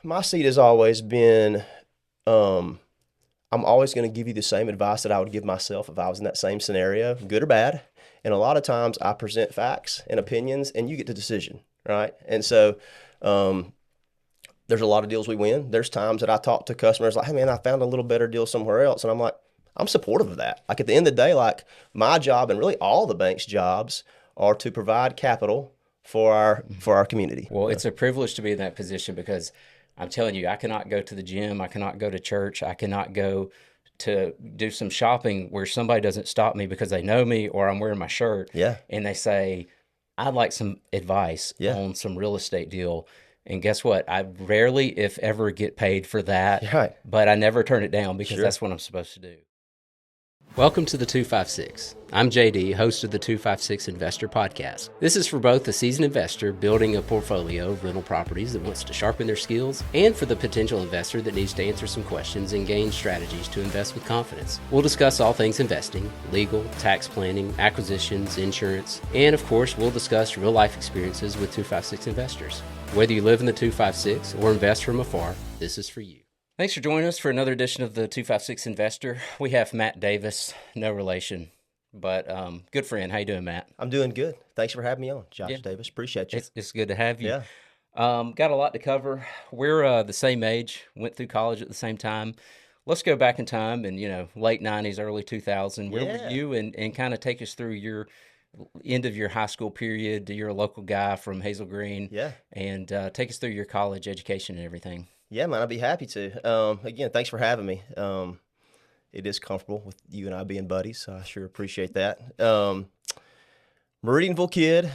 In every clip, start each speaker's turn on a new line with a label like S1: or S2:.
S1: My seat has always been, um, I'm always going to give you the same advice that I would give myself if I was in that same scenario, good or bad. And a lot of times I present facts and opinions and you get the decision, right? And so, um, there's a lot of deals we win. There's times that I talk to customers like, hey man, I found a little better deal somewhere else. And I'm like, I'm supportive of that. Like at the end of the day, like my job and really all the bank's jobs are to provide capital for our community.
S2: Well, it's a privilege to be in that position because I'm telling you, I cannot go to the gym, I cannot go to church, I cannot go to do some shopping where somebody doesn't stop me because they know me or I'm wearing my shirt
S1: Yeah,
S2: and they say, I'd like some advice
S1: yeah,
S2: on some real estate deal. And guess what? I rarely, if ever, get paid for that,
S1: you're right.
S2: but I never turn it down because
S1: Sure.
S2: that's what I'm supposed to do. Welcome to the 256. I'm JD, host of the 256 Investor Podcast. This is for both the seasoned investor building a portfolio of rental properties that wants to sharpen their skills and for the potential investor that needs to answer some questions and gain strategies to invest with confidence. We'll discuss all things investing, legal, tax planning, acquisitions, insurance, and of course, we'll discuss real life experiences with 256 investors. Whether you live in the 256 or invest from afar, this is for you. Thanks for joining us for another edition of the 256 Investor. We have Matt Davis, no relation, but good friend. How you doing, Matt?
S1: I'm doing good. Thanks for having me on,
S2: Yeah,
S1: Josh Davis. Appreciate you.
S2: it's good to have you.
S1: Yeah.
S2: Got a lot to cover. We're the same age, went through college at the same time. Let's go back in time and, late 90s, early 2000. Where were
S1: Yeah.
S2: you? And kind of take us through your end of your high school period. You're a local guy from Hazel Green,
S1: Yeah.
S2: and take us through your college education and everything.
S1: Yeah, man, I'd be happy to. Again, thanks for having me. It is comfortable with you and I being buddies, so I sure appreciate that. Meridianville kid,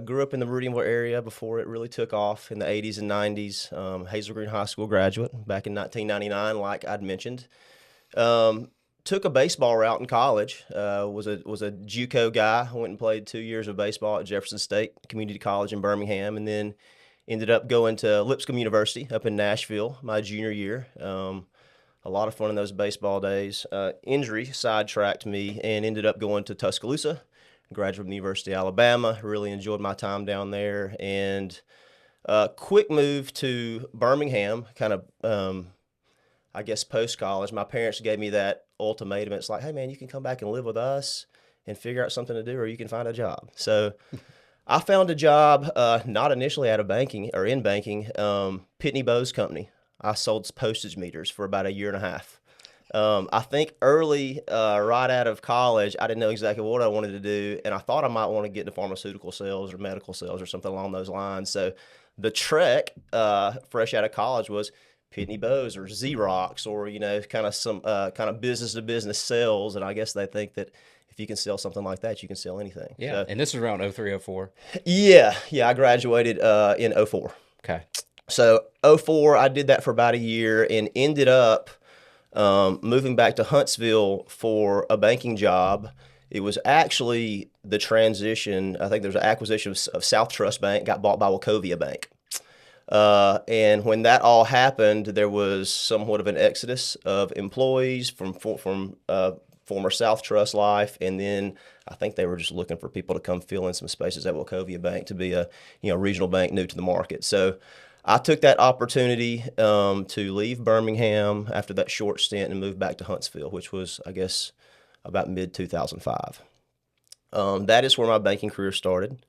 S1: grew up in the Meridianville area before it really took off in the 80s and 90s. Hazel Green High School graduate back in 1999, like I'd mentioned. Um, Took a baseball route in college. Was a JUCO guy. Went and played 2 years of baseball at Jefferson State Community College in Birmingham, and then ended up going to Lipscomb University up in Nashville my junior year. A lot of fun in those baseball days. Injury sidetracked me and ended up going to Tuscaloosa, graduate from the University of Alabama. Really enjoyed my time down there. And quick move to Birmingham, kind of, I guess, post college. My parents gave me that ultimatum. It's like, hey, man, you can come back and live with us and figure out something to do, or you can find a job. So I found a job, not initially out of banking or in banking, Pitney Bowes company. I sold postage meters for about a year and a half. I think early, right out of college, I didn't know exactly what I wanted to do, and I thought I might want to get into pharmaceutical sales or medical sales or something along those lines. So the trek, fresh out of college, was Pitney Bowes or Xerox or kind of some kind of business to business sales, and I guess they think that if you can sell something like that, you can sell anything.
S2: Yeah,
S1: So
S2: and this is around 03, 04.
S1: yeah, I graduated in '04.
S2: Okay.
S1: So '04, I did that for about a year and ended up moving back to Huntsville for a banking job. It was actually the transition. I think there was an acquisition of SouthTrust Bank, got bought by Wachovia Bank. And when that all happened, there was somewhat of an exodus of employees from former SouthTrust life, and then I think they were just looking for people to come fill in some spaces at Wachovia Bank to be a regional bank new to the market. So I took that opportunity to leave Birmingham after that short stint and move back to Huntsville, which was, I guess, about mid 2005. That is where my banking career started.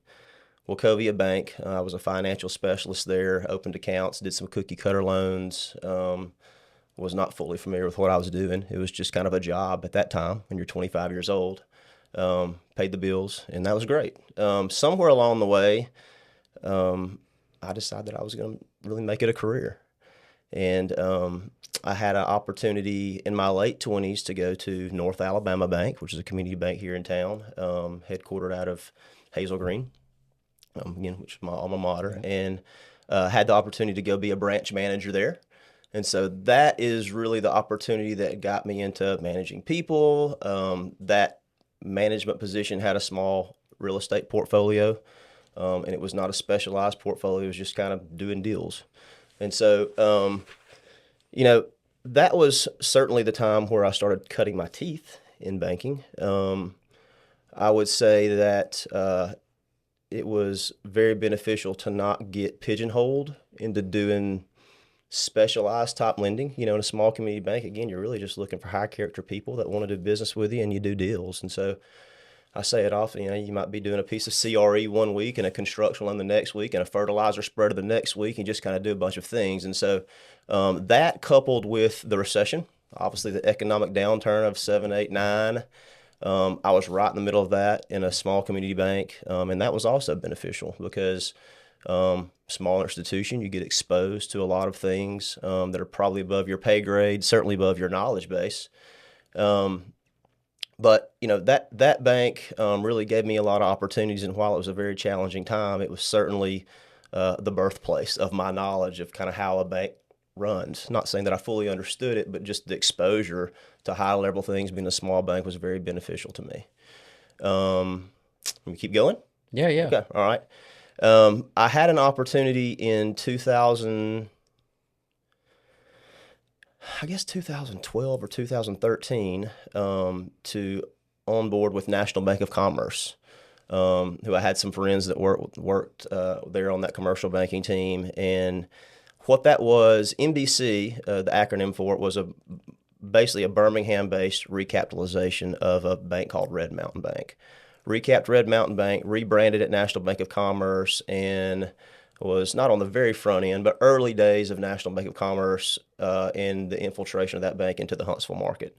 S1: Wachovia Bank. I was a financial specialist there, opened accounts, did some cookie cutter loans. Was not fully familiar with what I was doing. It was just kind of a job at that time when you're 25 years old. Paid the bills, and that was great. Somewhere along the way, I decided that I was going to really make it a career. And I had an opportunity in my late 20s to go to North Alabama Bank, which is a community bank here in town, headquartered out of Hazel Green, again, which is my alma mater, and had the opportunity to go be a branch manager there. And so that is really the opportunity that got me into managing people. That management position had a small real estate portfolio, and it was not a specialized portfolio. It was just kind of doing deals. And so, you know, that was certainly the time where I started cutting my teeth in banking. I would say that it was very beneficial to not get pigeonholed into doing specialized type lending. In a small community bank, again, you're really just looking for high character people that want to do business with you and you do deals. And so I say it often, you might be doing a piece of CRE one week and a construction loan the next week and a fertilizer spreader the next week and just kind of do a bunch of things. And so that coupled with the recession, obviously the economic downturn of 7, 8, 9, I was right in the middle of that in a small community bank. And that was also beneficial because smaller institution, you get exposed to a lot of things that are probably above your pay grade, certainly above your knowledge base. But that bank really gave me a lot of opportunities, and while it was a very challenging time, it was certainly the birthplace of my knowledge of kind of how a bank runs. Not saying that I fully understood it, but just the exposure to high level things being a small bank was very beneficial to me. Let me keep going.
S2: Yeah.
S1: Okay, all right. I had an opportunity in 2012 or 2013 to onboard with National Bank of Commerce, who I had some friends that worked there on that commercial banking team. And what that was, NBC, the acronym for it, was basically a Birmingham-based recapitalization of a bank called Red Mountain Bank. Recapped Red Mountain Bank, rebranded at National Bank of Commerce, and was not on the very front end, but early days of National Bank of Commerce and the infiltration of that bank into the Huntsville market.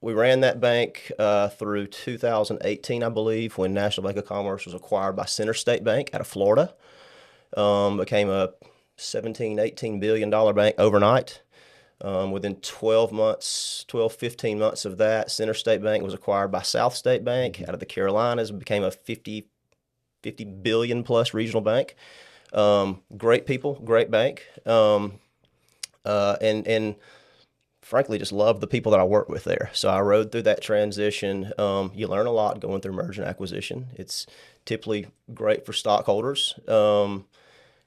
S1: We ran that bank through 2018, I believe, when National Bank of Commerce was acquired by Center State Bank out of Florida. Became a $17, $18 billion bank overnight. Within 15 months of that, Center State Bank was acquired by South State Bank out of the Carolinas, became a 50 billion plus regional bank. Great people, great bank. And frankly, just love the people that I work with there. So I rode through that transition. You learn a lot going through merger and acquisition. It's typically great for stockholders.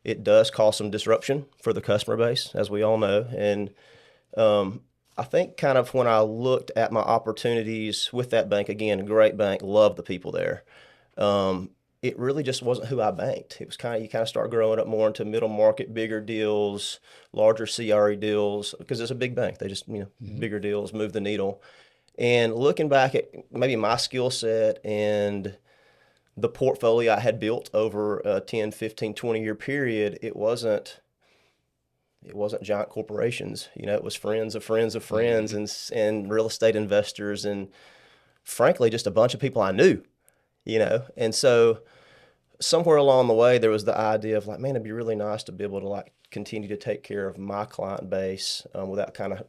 S1: It does cause some disruption for the customer base, as we all know. And I think kind of when I looked at my opportunities with that bank, again, a great bank, loved the people there. It really just wasn't who I banked. It was you kind of start growing up more into middle market, bigger deals, larger CRE deals, because it's a big bank. They just, bigger deals, move the needle. And looking back at maybe my skill set and the portfolio I had built over a 10, 15, 20-year period, it wasn't giant corporations. It was friends of friends of friends and real estate investors and frankly, just a bunch of people I knew, And so somewhere along the way, there was the idea of man, it'd be really nice to be able to continue to take care of my client base without kind of,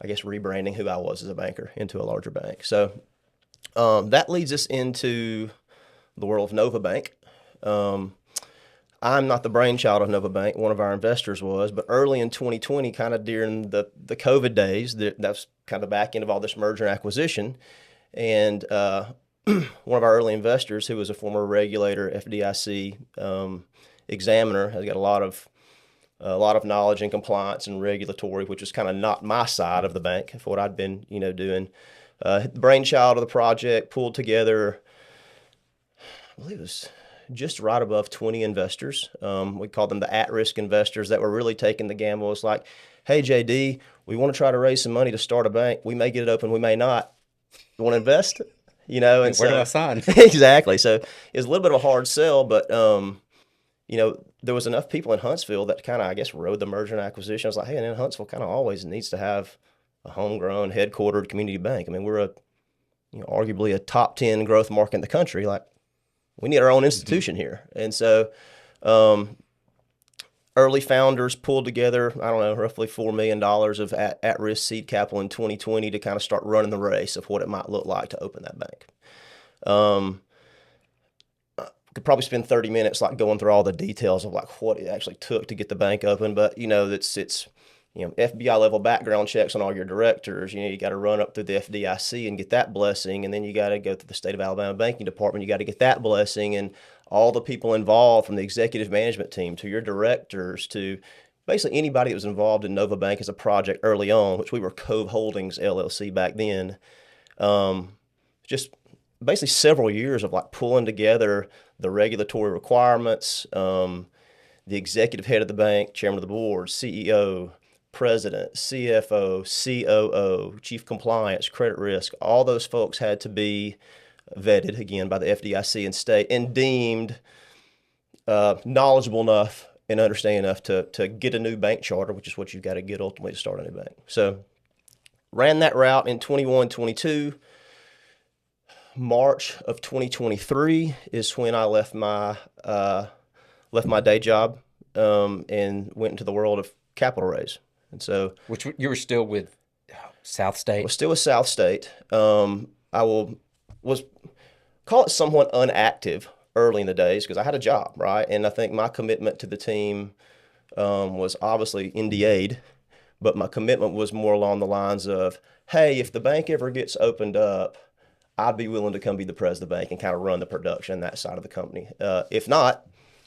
S1: I guess rebranding who I was as a banker into a larger bank. So that leads us into the world of Nova Bank. I'm not the brainchild of Nova Bank. One of our investors was, but early in 2020, kind of during the COVID days, that's kind of the back end of all this merger and acquisition. And one of our early investors, who was a former regulator, FDIC examiner, has got a lot of knowledge in compliance and regulatory, which is kind of not my side of the bank for what I'd been, doing. The brainchild of the project, pulled together, I believe it was just right above 20 investors. We called them the at-risk investors that were really taking the gamble. It's like, hey, JD, we want to try to raise some money to start a bank. We may get it open, we may not. You want to invest? And
S2: where do I sign?
S1: Exactly. So it was a little bit of a hard sell, but there was enough people in Huntsville that kind of, I guess, rode the merger and acquisition. I was like, hey, and then Huntsville kind of always needs to have a homegrown, headquartered community bank. I mean, we're arguably a top 10 growth market in the country. We need our own institution here. And so early founders pulled together, I don't know, roughly $4 million of at-risk seed capital in 2020 to kind of start running the race of what it might look like to open that bank. Could probably spend 30 minutes going through all the details of what it actually took to get the bank open, but it's FBI level background checks on all your directors. You got to run up through the FDIC and get that blessing, and then you got to go through the state of Alabama banking department. You got to get that blessing, and all the people involved, from the executive management team to your directors to basically anybody that was involved in Nova Bank as a project early on, which we were Cove Holdings LLC back then. Just basically several years of pulling together the regulatory requirements, the executive head of the bank, chairman of the board, CEO, president, CFO, COO, chief compliance, credit risk, all those folks had to be vetted again by the FDIC and state and deemed knowledgeable enough and understanding enough to get a new bank charter, which is what you've got to get ultimately to start a new bank. So ran that route in 21, 22. March of 2023 is when I left my day job and went into the world of capital raise. And so,
S2: which you were still with South State?
S1: I was still with South State. Was call it somewhat unactive early in the days because I had a job, right? And I think my commitment to the team was obviously NDA'd, but my commitment was more along the lines of, hey, if the bank ever gets opened up, I'd be willing to come be the president of the bank and kind of run the production, that side of the company. If not,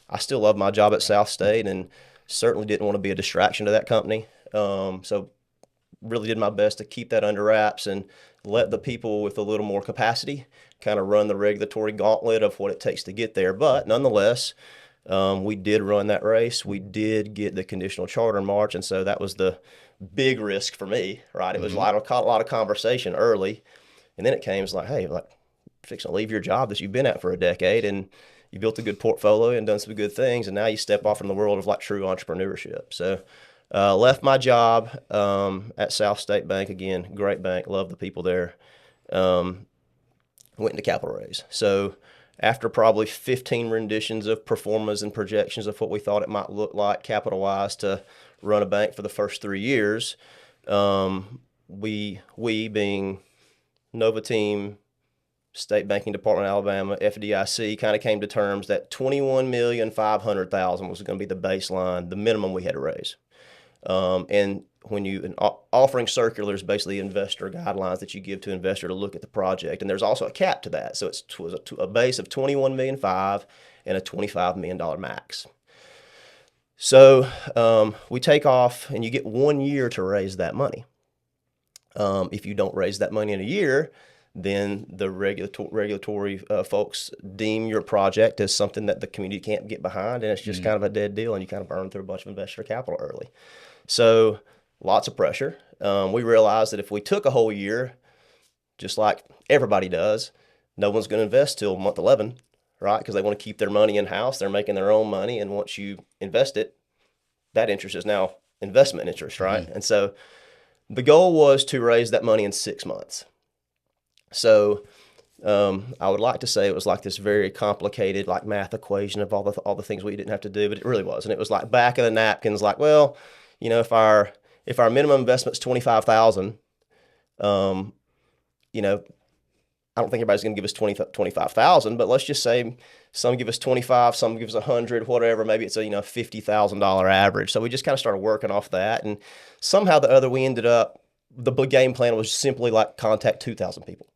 S1: I still love my job at South State and certainly didn't want to be a distraction to that company. So really did my best to keep that under wraps and let the people with a little more capacity kind of run the regulatory gauntlet of what it takes to get there. But nonetheless, we did run that race. We did get the conditional charter in March, and so that was the big risk for me, right? It was a lot of conversation early, and then it came as like, hey, like, fixing to leave your job that you've been at for a decade, and you built a good portfolio and done some good things, and now you step off in the world of like true entrepreneurship. So left my job at South State Bank, again, great bank, love the people there. Went into capital raise. So after probably 15 renditions of performas and projections of what we thought it might look like capital-wise to run a bank for the first 3 years, we being Nova Team, State Banking Department of Alabama, FDIC, kind of came to terms that $21,500,000 was going to be the baseline, the minimum we had to raise. And when you offering circulars, basically investor guidelines that you give to investor to look at the project, and there's also a cap to that. So it was a base of $21.5 million and a $25 million max. So we take off, and you get 1 year to raise that money. If you don't raise that money in a year, then the regulatory folks deem your project as something that the community can't get behind, and it's just kind of a dead deal, and you kind of burn through a bunch of investor capital early. So lots of pressure. We realized that if we took a whole year, just like everybody does, no one's going to invest till month 11, right? Because they want to keep their money in-house. They're making their own money, and once you invest it, that interest is now investment interest, right? And so the goal was to raise that money in 6 months. So I would like to say it was like this very complicated like math equation of all the things we didn't have to do, but it really wasn't. It was like back of the napkins, like, well, you know, if our minimum investment's $25,000, you know, I don't think everybody's going to give us $25,000, but let's just say some give us 25, some give us 100, whatever. Maybe it's a $50,000 average. So we just kind of started working off that, and somehow the other we ended up. The game plan was simply like contact 2,000 people.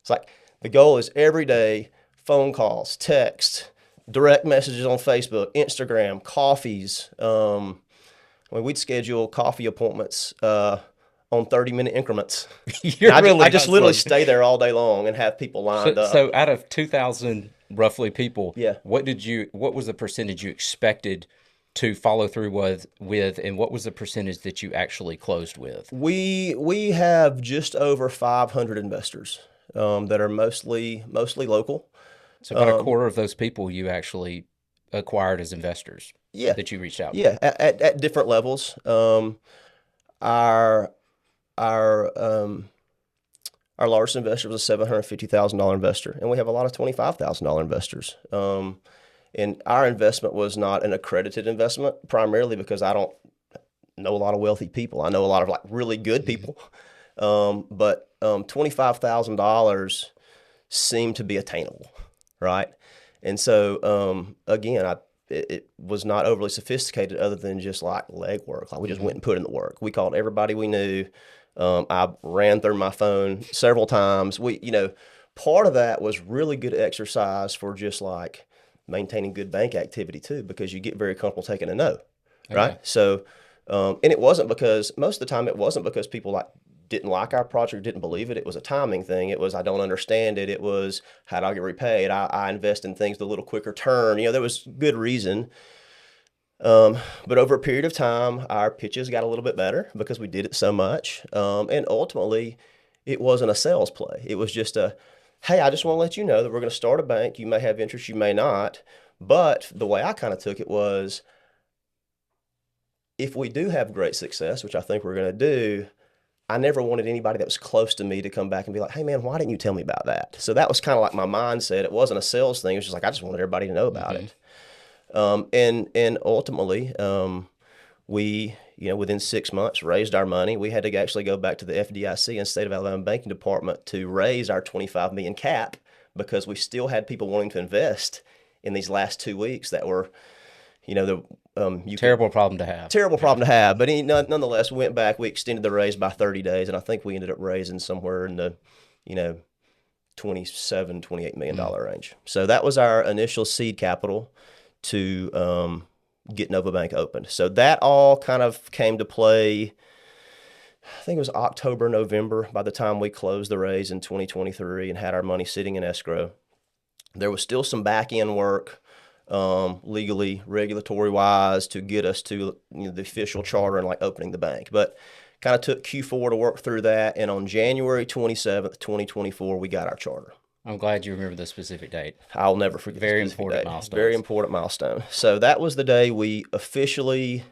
S1: It's like the goal is every day, phone calls, text, direct messages on Facebook, Instagram, coffees. We'd schedule coffee appointments on 30-minute increments. I just literally stay there all day long and have people lined up.
S2: So out of 2,000 roughly people,
S1: yeah.
S2: What was the percentage you expected to follow through with, and what was the percentage that you actually closed with?
S1: We have just over 500 investors that are mostly local.
S2: So about a quarter of those people you actually acquired as investors.
S1: Yeah.
S2: That you reached out to.
S1: Yeah, at different levels. Our largest investor was a $750,000 investor, and we have a lot of $25,000 investors. And our investment was not an accredited investment, primarily because I don't know a lot of wealthy people. I know a lot of like really good people, but $25,000 seemed to be attainable, right? And so again, it was not overly sophisticated, other than just like legwork. Like we just went and put in the work. We called everybody we knew. I ran through my phone several times. Part of that was really good exercise for just like maintaining good bank activity too, because you get very comfortable taking a no, right? Okay. So, and it wasn't because, most of the time it wasn't because people like didn't like our project, didn't believe it. It was a timing thing. It was, I don't understand it. It was, how do I get repaid? I invest in things with a little quicker turn. There was good reason. But over a period of time, our pitches got a little bit better because we did it so much. And ultimately, it wasn't a sales play. It was just hey, I just want to let you know that we're going to start a bank. You may have interest, you may not. But the way I kind of took it was, if we do have great success, which I think we're going to do, I never wanted anybody that was close to me to come back and be like, hey, man, why didn't you tell me about that? So that was kind of like my mindset. It wasn't a sales thing. It was just like, I just wanted everybody to know about it. And ultimately, we, within 6 months raised our money. We had to actually go back to the FDIC and State of Alabama Banking Department to raise our $25 million cap because we still had people wanting to invest in these last 2 weeks that were,
S2: terrible problem to have.
S1: Terrible problem to have. But nonetheless, we went back, we extended the raise by 30 days, and I think we ended up raising somewhere in the, $27-28 million range. So that was our initial seed capital to get Nova Bank opened. So that all kind of came to play, I think it was October, November, by the time we closed the raise in 2023 and had our money sitting in escrow. There was still some back-end work, legally, regulatory-wise, to get us to the official charter and like opening the bank. But kind of took Q4 to work through that. And on January 27th, 2024, we got our charter.
S2: I'm glad you remember the specific date.
S1: I'll never forget.
S2: Very important milestone.
S1: Very important milestone. So that was the day we officially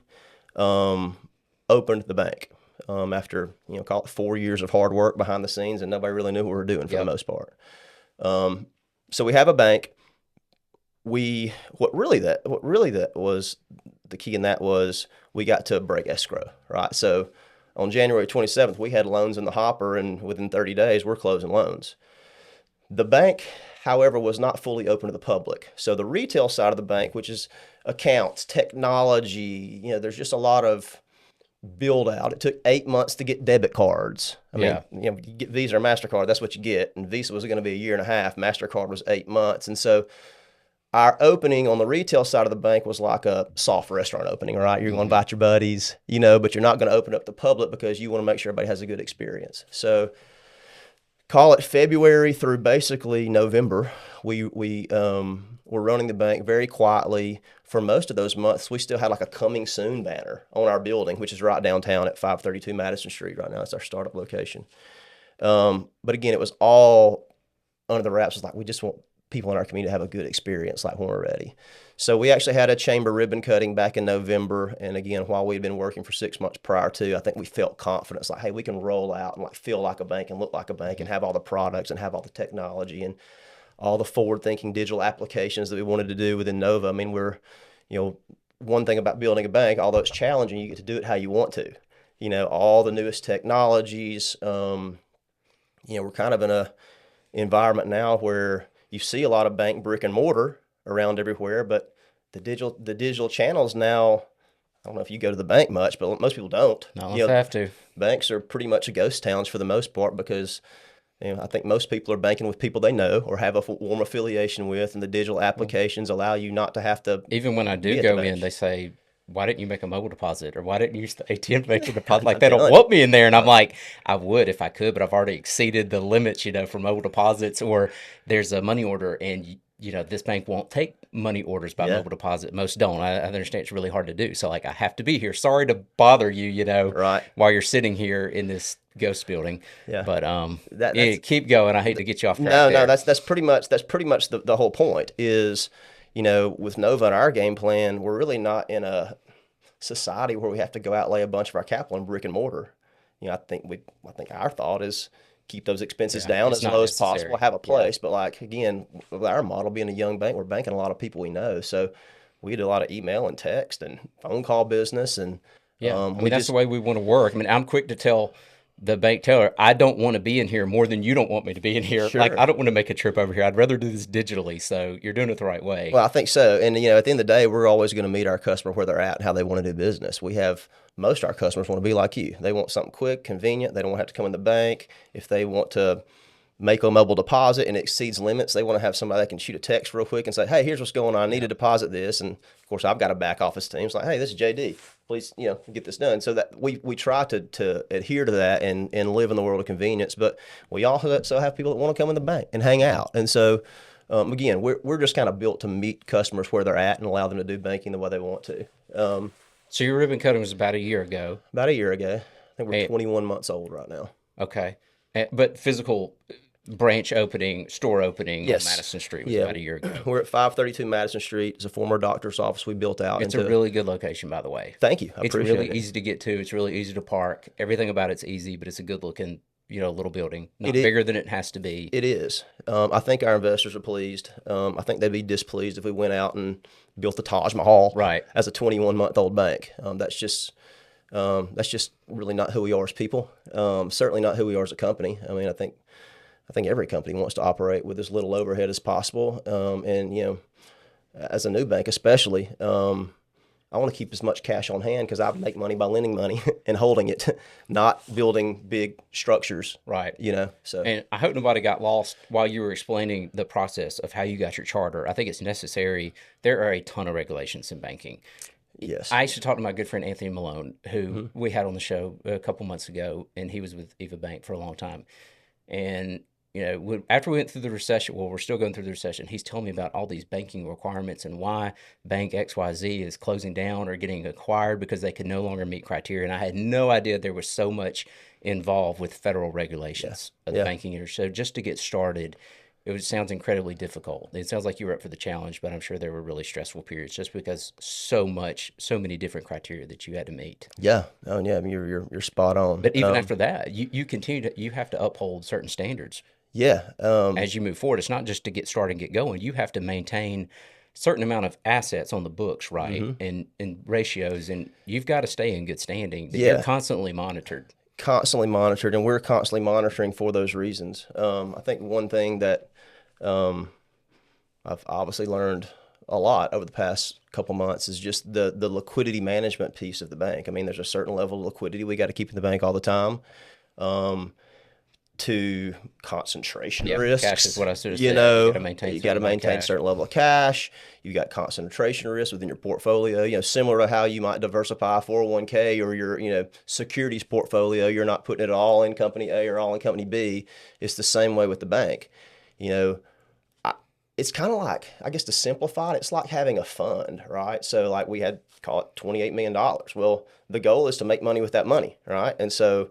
S1: opened the bank. After call it 4 years of hard work behind the scenes, and nobody really knew what we were doing for the most part. So we have a bank. What really that was the key in that was we got to break escrow, right? So on January 27th, we had loans in the hopper, and within 30 days, we're closing loans. The bank, however, was not fully open to the public. So the retail side of the bank, which is accounts, technology, there's just a lot of build out. It took 8 months to get debit cards. I mean, you get Visa or MasterCard, that's what you get. And Visa was going to be a year and a half. MasterCard was 8 months. And so our opening on the retail side of the bank was like a soft restaurant opening, right? You're going to invite your buddies, but you're not going to open up the public because you want to make sure everybody has a good experience. So call it February through basically November, we were running the bank very quietly. For most of those months, we still had like a coming soon banner on our building, which is right downtown at 532 Madison Street right now. It's our startup location. But again, it was all under the wraps. It's like, we just want people in our community to have a good experience like when we're ready. So we actually had a chamber ribbon cutting back in November. And again, while we'd been working for 6 months prior to, I think we felt confidence like, hey, we can roll out and like feel like a bank and look like a bank and have all the products and have all the technology and all the forward-thinking digital applications that we wanted to do within Nova. I mean, we're, one thing about building a bank, although it's challenging, you get to do it how you want to. All the newest technologies. We're kind of in a environment now where you see a lot of bank brick and mortar around everywhere, but the digital channels now, I don't know if you go to the bank much, but most people don't.
S2: No, you have to.
S1: Banks are pretty much ghost towns for the most part because I think most people are banking with people they know or have a warm affiliation with, and the digital applications allow you not to have to.
S2: Even when I do go in, they say, why didn't you make a mobile deposit, or why didn't you use the ATM to make a deposit? Like, they don't want me in there. And I'm like, I would if I could, but I've already exceeded the limits, for mobile deposits, or there's a money order and, this bank won't take money orders by mobile deposit. Most don't. I understand it's really hard to do. So like, I have to be here. Sorry to bother you,
S1: right,
S2: while you're sitting here in this ghost building. Yeah. But keep going. I hate to get you off track.
S1: No, that's pretty much the whole point is, with Nova and our game plan, we're really not in a society where we have to go outlay a bunch of our capital in brick and mortar. I think our thought is keep those expenses down as low as possible, have a place. But like, again, with our model being a young bank, we're banking a lot of people we know. So we do a lot of email and text and phone call business. And
S2: that's the way we want to work. I mean, I'm quick to tell the bank teller, I don't want to be in here more than you don't want me to be in here. Sure. Like, I don't want to make a trip over here. I'd rather do this digitally. So you're doing it the right way.
S1: Well, I think so. And, at the end of the day, we're always going to meet our customer where they're at and how they want to do business. Most of our customers want to be like you. They want something quick, convenient. They don't want to have to come in the bank. If they want to make a mobile deposit and it exceeds limits, they want to have somebody that can shoot a text real quick and say, hey, here's what's going on. I need to deposit this. And of course, I've got a back office team. It's like, hey, this is JD. Please, get this done. So that we try to adhere to that and live in the world of convenience. But we also have people that want to come in the bank and hang out. And so Again, we're just kind of built to meet customers where they're at and allow them to do banking the way they want to.
S2: So your ribbon cutting was about a year ago.
S1: About a year ago. I think we're 21 months old right now.
S2: Okay. But physical branch opening, store opening
S1: Yes.
S2: on Madison Street was about a year ago.
S1: We're at 532 Madison Street. It's a former doctor's office we built out.
S2: It's a really good location, by the way.
S1: Thank you. I appreciate
S2: really
S1: it.
S2: easy to get to. It's really easy to park. Everything about it's easy, but it's a good looking, little building. Not bigger than it has to be.
S1: It is. I think our investors are pleased. I think they'd be displeased if we went out and built the Taj Mahal as a 21-month-old bank. That's just really not who we are as people. Certainly not who we are as a company. I mean, I think every company wants to operate with as little overhead as possible. And as a new bank, especially, I want to keep as much cash on hand because I make money by lending money and holding it, not building big structures.
S2: Right.
S1: So.
S2: And I hope nobody got lost while you were explaining the process of how you got your charter. I think it's necessary. There are a ton of regulations in banking.
S1: Yes.
S2: I used to talk to my good friend Anthony Malone, who we had on the show a couple months ago, and he was with Eva Bank for a long time. And after we went through the recession, we're still going through the recession, he's telling me about all these banking requirements and why Bank XYZ is closing down or getting acquired because they can no longer meet criteria. And I had no idea there was so much involved with federal regulations of the banking industry. So just to get started, sounds incredibly difficult. It sounds like you were up for the challenge, but I'm sure there were really stressful periods just because so many different criteria that you had to meet.
S1: Yeah. Oh, yeah. You're spot on.
S2: But even after that, you have to uphold certain standards.
S1: Yeah.
S2: As you move forward, it's not just to get started and get going. You have to maintain a certain amount of assets on the books, right? And ratios, and you've got to stay in good standing. You're constantly monitored.
S1: And we're constantly monitoring for those reasons. I think one thing that I've obviously learned a lot over the past couple months is just the liquidity management piece of the bank. I mean, there's a certain level of liquidity we got to keep in the bank all the time. To concentration risks.
S2: Cash is what I said.
S1: You got to maintain a certain level of cash. You got concentration risk within your portfolio. Similar to how you might diversify a 401k or your securities portfolio. You're not putting it all in company A or all in company B. It's the same way with the bank. It's kind of like, I guess to simplify it, it's like having a fund, right? So like we had, call it $28 million. Well, the goal is to make money with that money, right? And so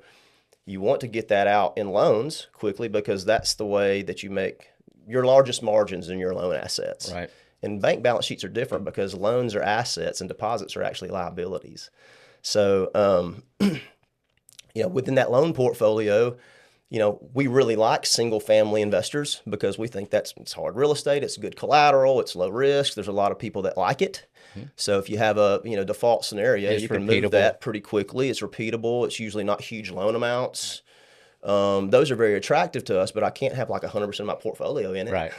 S1: you want to get that out in loans quickly because that's the way that you make your largest margins in your loan assets.
S2: Right.
S1: And bank balance sheets are different because loans are assets and deposits are actually liabilities. So, within that loan portfolio, we really like single family investors because we think it's hard real estate. It's good collateral. It's low risk. There's a lot of people that like it. So if you have a default scenario, you can move that pretty quickly. It's repeatable. It's usually not huge loan amounts. Those are very attractive to us, but I can't have like 100% of my portfolio in it.
S2: Right.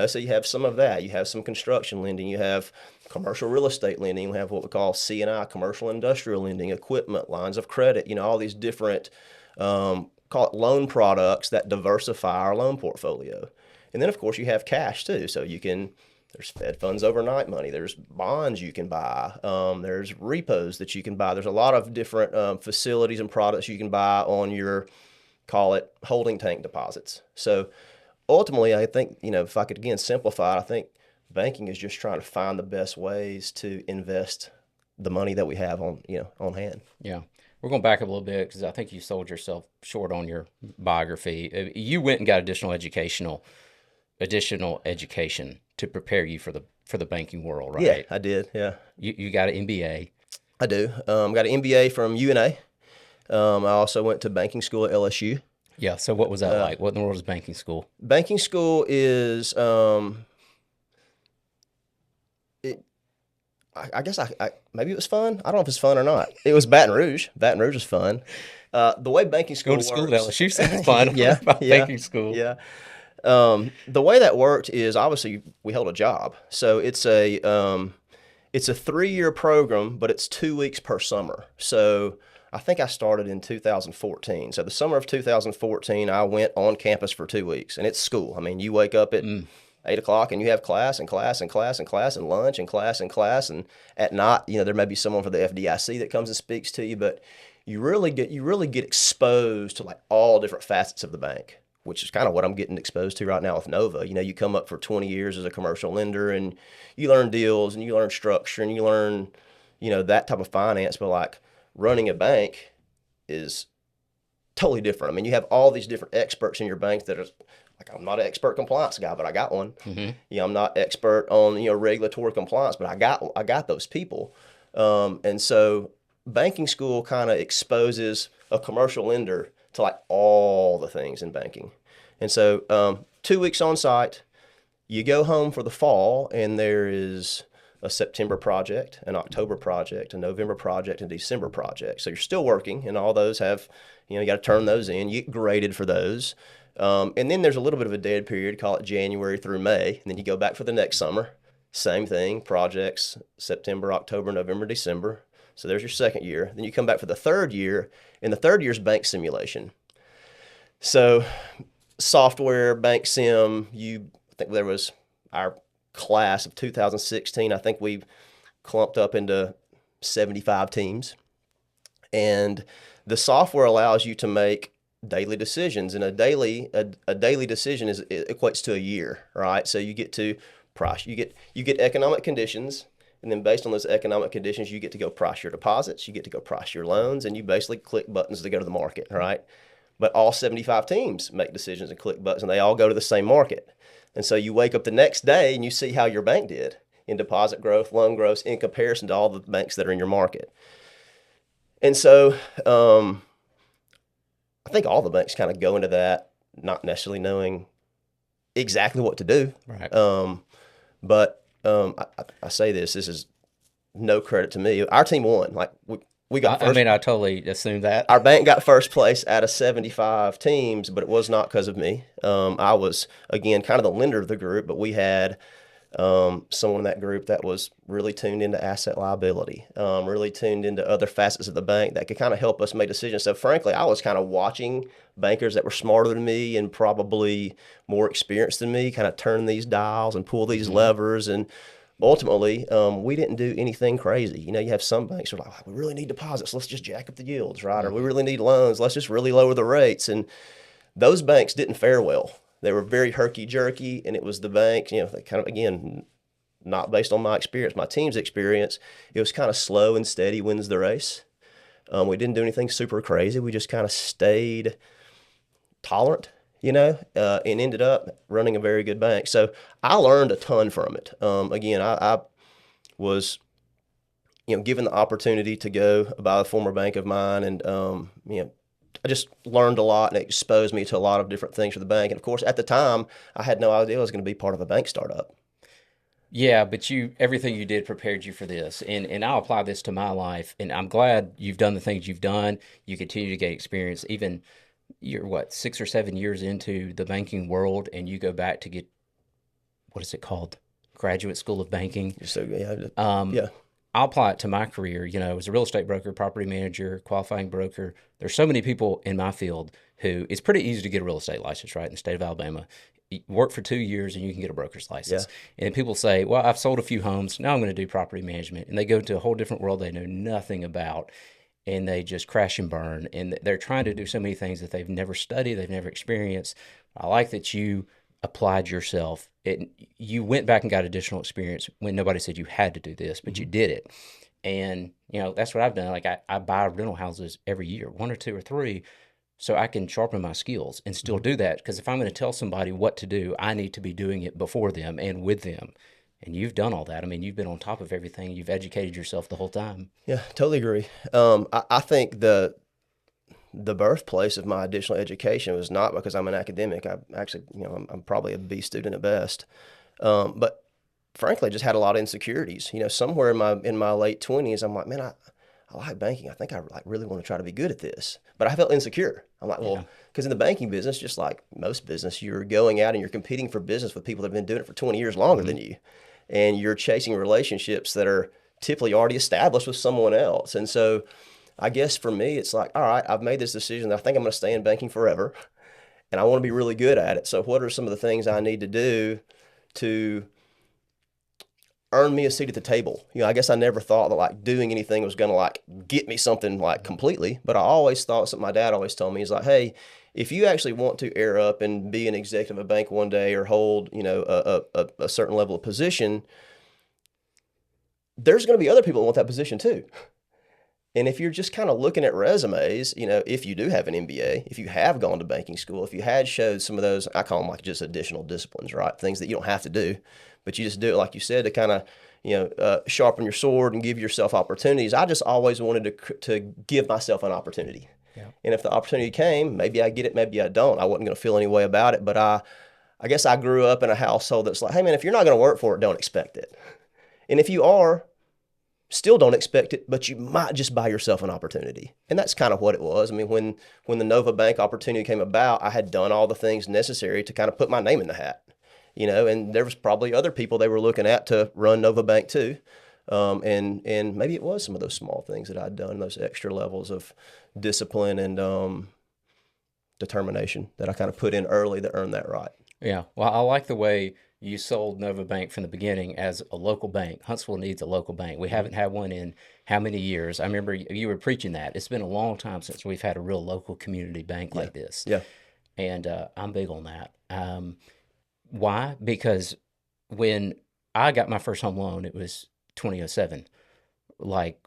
S1: So you have some of that. You have some construction lending. You have commercial real estate lending. We have what we call C&I, commercial industrial lending, equipment, lines of credit. All these different call it loan products that diversify our loan portfolio. And then of course you have cash too. So there's Fed funds overnight money. There's bonds you can buy. There's repos that you can buy. There's a lot of different facilities and products you can buy on your, call it, holding tank deposits. So ultimately, I think, if I could again simplify it, I think banking is just trying to find the best ways to invest the money that we have on hand. Yeah.
S2: We're going back a little bit because I think you sold yourself short on your biography. You went and got additional education to prepare you for the banking world, right?
S1: Yeah, I did. Yeah.
S2: You got an MBA.
S1: I do. Got an MBA from UNA. I also went to banking school at LSU.
S2: Yeah. So what was that like? What in the world is banking school?
S1: Banking school is, I guess maybe it was fun. I don't know if it's fun or not. It was Baton Rouge. Baton Rouge is fun. The way banking school works.
S2: Go to school at LSU sounds fun. Banking school.
S1: Yeah. The way that worked is obviously we held a job. So it's a 3-year program, but it's 2 weeks per summer. So I think I started in 2014. So the summer of 2014, I went on campus for 2 weeks, and it's school. I mean, you wake up at 8 o'clock and you have class and class and class and class and lunch and class and class. And at night, there may be someone for the FDIC that comes and speaks to you, but you really get exposed to like all different facets of the bank, which is kind of what I'm getting exposed to right now with Nova. You come up for 20 years as a commercial lender, and you learn deals and you learn structure and you learn, that type of finance. But like running a bank is totally different. I mean, you have all these different experts in your bank that are like, I'm not an expert compliance guy, but I got one. I'm not expert on, regulatory compliance, but I got those people. And so banking school kind of exposes a commercial lender to like all the things in banking. And so 2 weeks on site, you go home for the fall, and there is a September project, an October project, a November project, and a December project. So you're still working, and all those have, you got to turn those in. You get graded for those. And then there's a little bit of a dead period, call it January through May, and then you go back for the next summer. Same thing, projects, September, October, November, December. So there's your second year. Then you come back for the third year, and the third year is bank simulation. So software, bank sim, I think there was our class of 2016, I think we clumped up into 75 teams. And the software allows you to make daily decisions, and a daily decision it equates to a year, right? So you get to price, you get economic conditions, and then based on those economic conditions, you get to go price your deposits, you get to go price your loans, and you basically click buttons to go to the market, right? But all 75 teams make decisions and click buttons, and they all go to the same market. And so you wake up the next day and you see how your bank did in deposit growth, loan growth, in comparison to all the banks that are in your market. And so I think all the banks kind of go into that not necessarily knowing exactly what to do.
S2: Right.
S1: But I say this is no credit to me. Our team won. Like we got first.
S2: I mean, I totally assumed that.
S1: Our bank got first place out of 75 teams, but it was not because of me. I was, again, kind of the lender of the group, but we had someone in that group that was really tuned into asset liability, really tuned into other facets of the bank that could kind of help us make decisions. So frankly, I was kind of watching bankers that were smarter than me and probably more experienced than me kind of turn these dials and pull these levers. And ultimately, we didn't do anything crazy. You have some banks who are like, we really need deposits, let's just jack up the yields, right? Or we really need loans, let's just really lower the rates. And those banks didn't fare well. They were very herky-jerky, and it was the bank, they kind of, again, not based on my experience, my team's experience, it was kind of slow and steady wins the race. We didn't do anything super crazy. We just kind of stayed tolerant, and ended up running a very good bank. So I learned a ton from it. Again, I was, given the opportunity to go by a former bank of mine, and, I just learned a lot, and it exposed me to a lot of different things for the bank. And of course, at the time, I had no idea I was going to be part of a bank startup.
S2: Yeah, but everything you did prepared you for this. And I'll apply this to my life. And I'm glad you've done the things you've done. You continue to gain experience. Even you're 6 or 7 years into the banking world, and you go back to get, what is it called? Graduate School of Banking.
S1: So, yeah.
S2: Yeah. I'll apply it to my career, as a real estate broker, property manager, qualifying broker. There's so many people in my field who it's pretty easy to get a real estate license, right? In the state of Alabama, you work for 2 years and you can get a broker's license. Yeah. And people say, well, I've sold a few homes. Now I'm going to do property management. And they go to a whole different world they know nothing about, and they just crash and burn. And they're trying to do so many things that they've never studied, they've never experienced. I like that you applied yourself. You went back and got additional experience when nobody said you had to do this, but you did it. And, that's what I've done. Like I buy rental houses every year, 1 or 2 or 3, so I can sharpen my skills and still do that. Because if I'm going to tell somebody what to do, I need to be doing it before them and with them. And you've done all that. I mean, you've been on top of everything. You've educated yourself the whole time.
S1: Yeah, totally agree. I think the birthplace of my additional education was not because I'm an academic. I actually, I'm probably a B student at best. But frankly, I just had a lot of insecurities. Somewhere in my late 20s, I'm like, man, I like banking. I think I really want to try to be good at this. But I felt insecure. I'm like, well, because in the banking business, just like most business, you're going out and you're competing for business with people that have been doing it for 20 years longer than you. And you're chasing relationships that are typically already established with someone else. And so I guess for me, it's like, all right, I've made this decision. I think I'm going to stay in banking forever, and I want to be really good at it. So what are some of the things I need to do to earn me a seat at the table. I guess I never thought that like doing anything was going to like get me something like completely, but I always thought, something my dad always told me, is like, hey, if you actually want to air up and be an executive of a bank one day, or hold, a certain level of position, there's going to be other people that want that position too. And if you're just kind of looking at resumes, if you do have an MBA, if you have gone to banking school, if you had showed some of those, I call them like just additional disciplines, right? Things that you don't have to do, but you just do it, like you said, to kind of, sharpen your sword and give yourself opportunities. I just always wanted to give myself an opportunity. Yeah. And if the opportunity came, maybe I get it, maybe I don't. I wasn't going to feel any way about it, but I guess I grew up in a household that's like, hey man, if you're not going to work for it, don't expect it. And if you are, still don't expect it, but you might just buy yourself an opportunity. And that's kind of what it was. I mean, when the Nova Bank opportunity came about, I had done all the things necessary to kind of put my name in the hat, and there was probably other people they were looking at to run Nova Bank too. And maybe it was some of those small things that I'd done, those extra levels of discipline and determination that I kind of put in early that earned that right.
S2: Yeah. Well, I like the way you sold Nova Bank from the beginning as a local bank. Huntsville needs a local bank. We haven't had one in how many years? I remember you were preaching that. It's been a long time since we've had a real local community bank like this.
S1: Yeah.
S2: And I'm big on that. Why? Because when I got my first home loan, it was 2007. Like,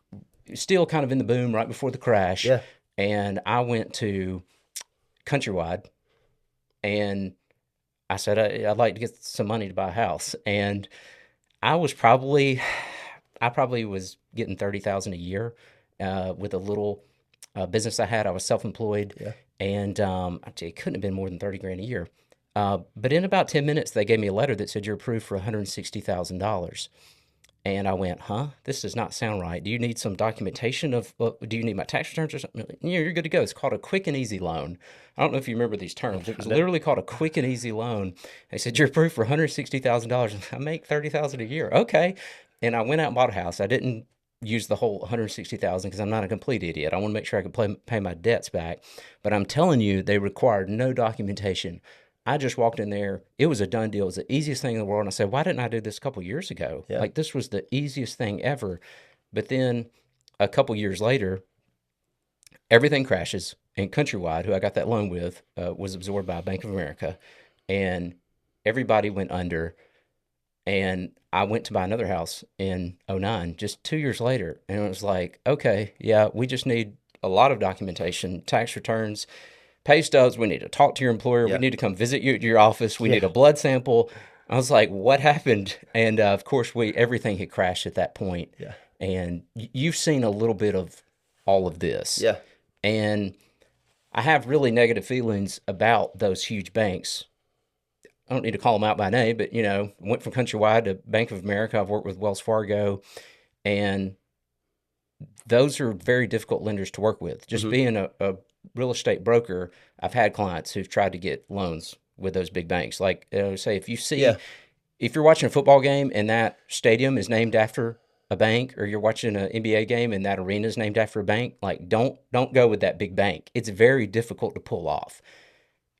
S2: still kind of in the boom right before the crash.
S1: Yeah.
S2: And I went to Countrywide, and I said, I'd like to get some money to buy a house. And I probably was getting $30,000 a year with a little business I had. I was self-employed.
S1: Yeah.
S2: And it couldn't have been more than $30,000 a year. But in about 10 minutes, they gave me a letter that said, you're approved for $160,000. And I went, this does not sound right. Do you need some documentation do you need my tax returns or something? Yeah, you're good to go. It's called a quick and easy loan. I don't know if you remember these terms. It was literally called a quick and easy loan. They said, you're approved for $160,000. I make $30,000 a year. Okay. And I went out and bought a house. I didn't use the whole $160,000 because I'm not a complete idiot. I want to make sure I could pay my debts back. But I'm telling you, they required no documentation. I just walked in there. It was a done deal. It was the easiest thing in the world. And I said, why didn't I do this a couple years ago?
S1: Yeah.
S2: Like, this was the easiest thing ever. But then a couple years later, everything crashes. And Countrywide, who I got that loan with, was absorbed by Bank of America. And everybody went under. And I went to buy another house in 2009, just 2 years later. And it was like, okay, yeah, we just need a lot of documentation, tax returns, pay stubs. We need to talk to your employer.
S1: Yeah.
S2: We need to come visit you at your office. We need a blood sample. I was like, what happened? And of course, everything had crashed at that point.
S1: Yeah.
S2: And you've seen a little bit of all of this.
S1: Yeah.
S2: And I have really negative feelings about those huge banks. I don't need to call them out by name, but, went from Countrywide to Bank of America. I've worked with Wells Fargo, and those are very difficult lenders to work with. Just being a real estate broker, I've had clients who've tried to get loans with those big banks. Like, say, if you're watching a football game and that stadium is named after a bank, or you're watching an NBA game and that arena is named after a bank, like, don't go with that big bank. It's very difficult to pull off.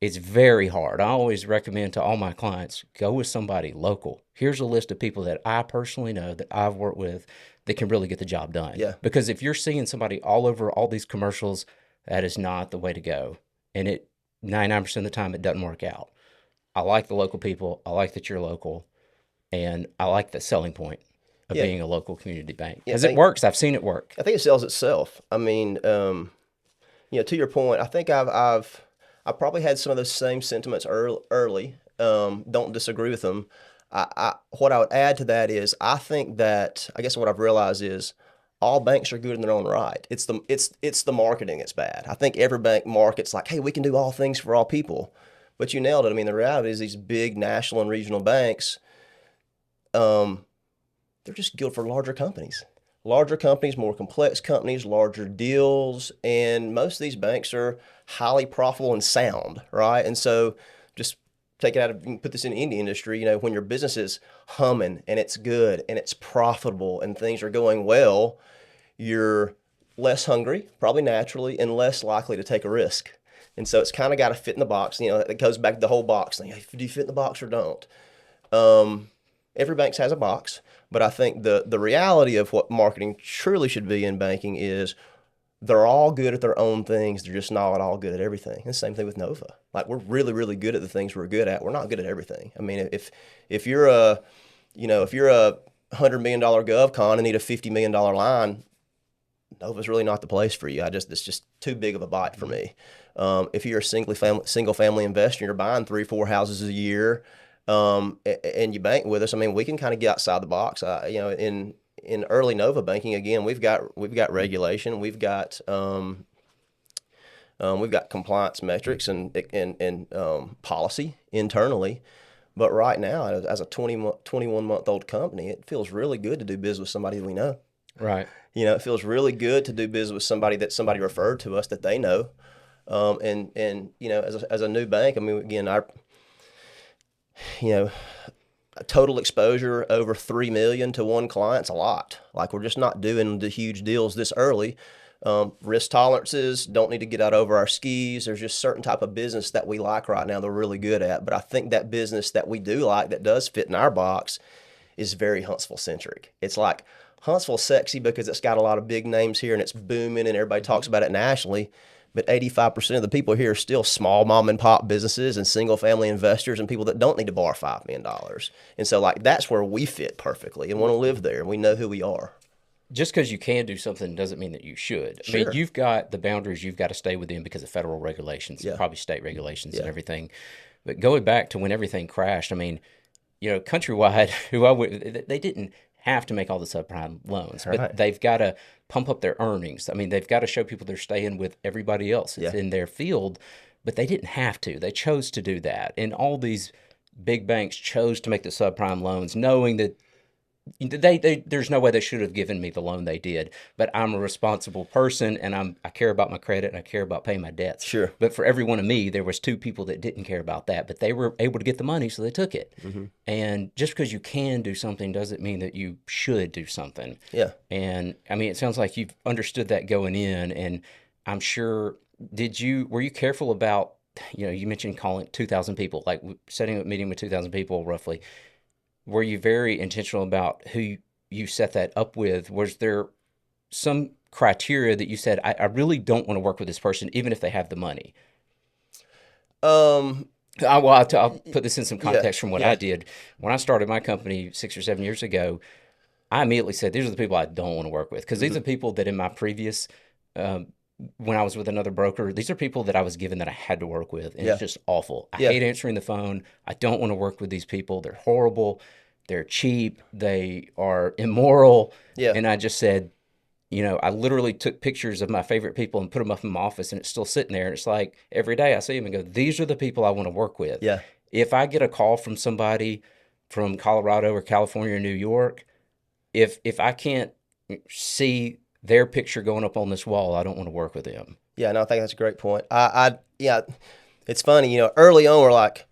S2: It's very hard. I always recommend to all my clients, go with somebody local. Here's a list of people that I personally know that I've worked with that can really get the job done.
S1: Yeah.
S2: Because if you're seeing somebody all over all these commercials, that is not the way to go. And 99% of the time, it doesn't work out. I like the local people. I like that you're local. And I like the selling point of being a local community bank. Because it works. I've seen it work.
S1: I think it sells itself. I mean, to your point, I think I probably had some of those same sentiments early. Don't disagree with them. What I would add to that is, I think that, I guess what I've realized is, all banks are good in their own right. It's the marketing that's bad. I think every bank markets like, hey, we can do all things for all people. But you nailed it. I mean, the reality is, these big national and regional banks, they're just good for larger companies. Larger companies, more complex companies, larger deals, and most of these banks are highly profitable and sound, right? And so, just take it out of, you can put this in any industry, when your business is humming and it's good and it's profitable and things are going well, you're less hungry, probably naturally, and less likely to take a risk. And so it's kind of got to fit in the box. It goes back to the whole box thing. Hey, do you fit in the box or don't? every bank has a box, but I think the reality of what marketing truly should be in banking is they're all good at their own things. They're just not all good at everything. And the same thing with Nova. Like, we're really, really good at the things we're good at. We're not good at everything. I mean, if you're a $100 million GovCon and need a $50 million line, Nova's really not the place for you. It's just too big of a bite for me. If you're a single family investor and you're buying 3-4 houses a year, and you bank with us, I mean, we can kind of get outside the box. In early Nova banking, again, we've got regulation, we've got compliance metrics and policy internally. But right now, as a 21-month-old company, it feels really good to do business with somebody that we know.
S2: Right.
S1: It feels really good to do business with somebody that somebody referred to us that they know. And as a new bank, I mean, again, total exposure over $3 million to one client's a lot. Like, we're just not doing the huge deals this early. Risk tolerances don't need to get out over our skis. There's just certain type of business that we like right now that we're really good at. But I think that business that we do like, that does fit in our box, is very Huntsville centric. It's like, Huntsville's sexy because it's got a lot of big names here and it's booming and everybody talks about it nationally. But 85% of the people here are still small mom and pop businesses and single family investors and people that don't need to borrow $5 million. And so, like, that's where we fit perfectly and want to live there. And we know who we are.
S2: Just because you can do something doesn't mean that you should. I mean, you've got the boundaries you've got to stay within because of federal regulations, and probably state regulations and everything. But going back to when everything crashed, I mean, Countrywide, who I would, they didn't have to make all the subprime loans, but they've got to pump up their earnings. I mean, they've got to show people they're staying with everybody else in their field, but they didn't have to. They chose to do that. And all these big banks chose to make the subprime loans, knowing that there's no way they should have given me the loan they did, but I'm a responsible person and I care about my credit and I care about paying my debts.
S1: Sure.
S2: But for every one of me, there was 2 people that didn't care about that, but they were able to get the money, so they took it. Mm-hmm. And just because you can do something doesn't mean that you should do something.
S1: Yeah.
S2: And I mean, it sounds like you've understood that going in, and I'm sure, were you careful about, you mentioned calling 2,000 people, like setting up a meeting with 2,000 people roughly. Were you very intentional about who you set that up with? Was there some criteria that you said, I really don't want to work with this person, even if they have the money? I'll put this in some context from what I did. When I started my company 6 or 7 years ago, I immediately said, these are the people I don't want to work with. Because these are people that in my previous, when I was with another broker, these are people that I was given that I had to work with. And it's just awful. I hate answering the phone. I don't want to work with these people. They're horrible. They're cheap. They are immoral. Yeah. And I just said, I literally took pictures of my favorite people and put them up in my office, and it's still sitting there. And it's like every day I see them and go, these are the people I want to work with. Yeah. If I get a call from somebody from Colorado or California or New York, if I can't see their picture going up on this wall, I don't want to work with them.
S1: Yeah, no, I think that's a great point. It's funny, early on we're like,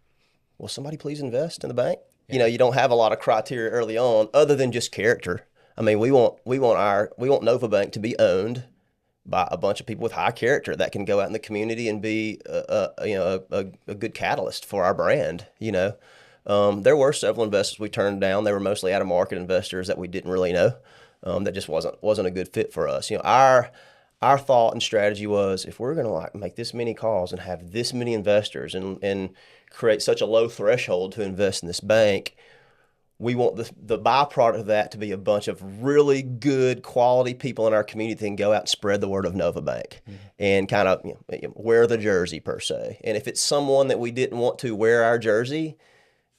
S1: will somebody please invest in the bank? Yeah. You don't have a lot of criteria early on other than just character. I mean, we want Nova Bank to be owned by a bunch of people with high character that can go out in the community and be a good catalyst for our brand. There were several investors we turned down. They were mostly out of market investors that we didn't really know. That just wasn't a good fit for us. Our thought and strategy was, if we're going to make this many calls and have this many investors and create such a low threshold to invest in this bank, we want the byproduct of that to be a bunch of really good quality people in our community that can go out and spread the word of Nova Bank and kind of wear the jersey per se. And if it's someone that we didn't want to wear our jersey,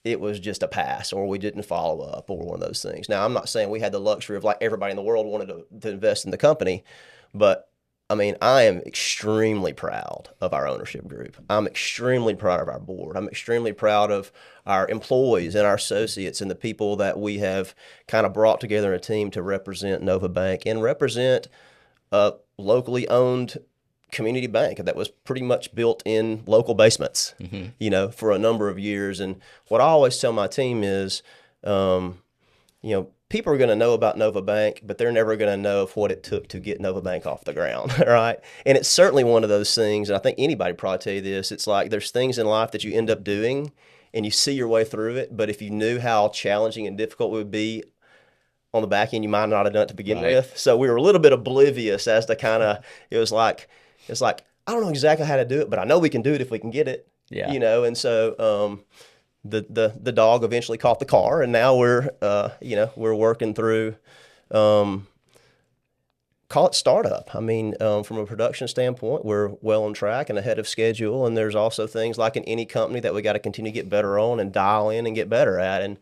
S1: it was just a pass, or we didn't follow up, or one of those things. Now, I'm not saying we had the luxury of everybody in the world wanted to invest in the company, but I mean, I am extremely proud of our ownership group. I'm extremely proud of our board. I'm extremely proud of our employees and our associates and the people that we have kind of brought together in a team to represent Nova Bank and represent a locally owned community bank that was pretty much built in local basements, for a number of years. And what I always tell my team is, people are going to know about Nova Bank, but they're never going to know of what it took to get Nova Bank off the ground, right? And it's certainly one of those things, and I think anybody probably tell you this, it's like there's things in life that you end up doing, and you see your way through it. But if you knew how challenging and difficult it would be on the back end, you might not have done it to begin with. So we were a little bit oblivious as to kind of, it's like, I don't know exactly how to do it, but I know we can do it if we can get it.
S2: Yeah.
S1: And so the dog eventually caught the car, and now we're working through, call it startup. I mean, from a production standpoint, we're well on track and ahead of schedule. And there's also things like in any company that we got to continue to get better on and dial in and get better at. And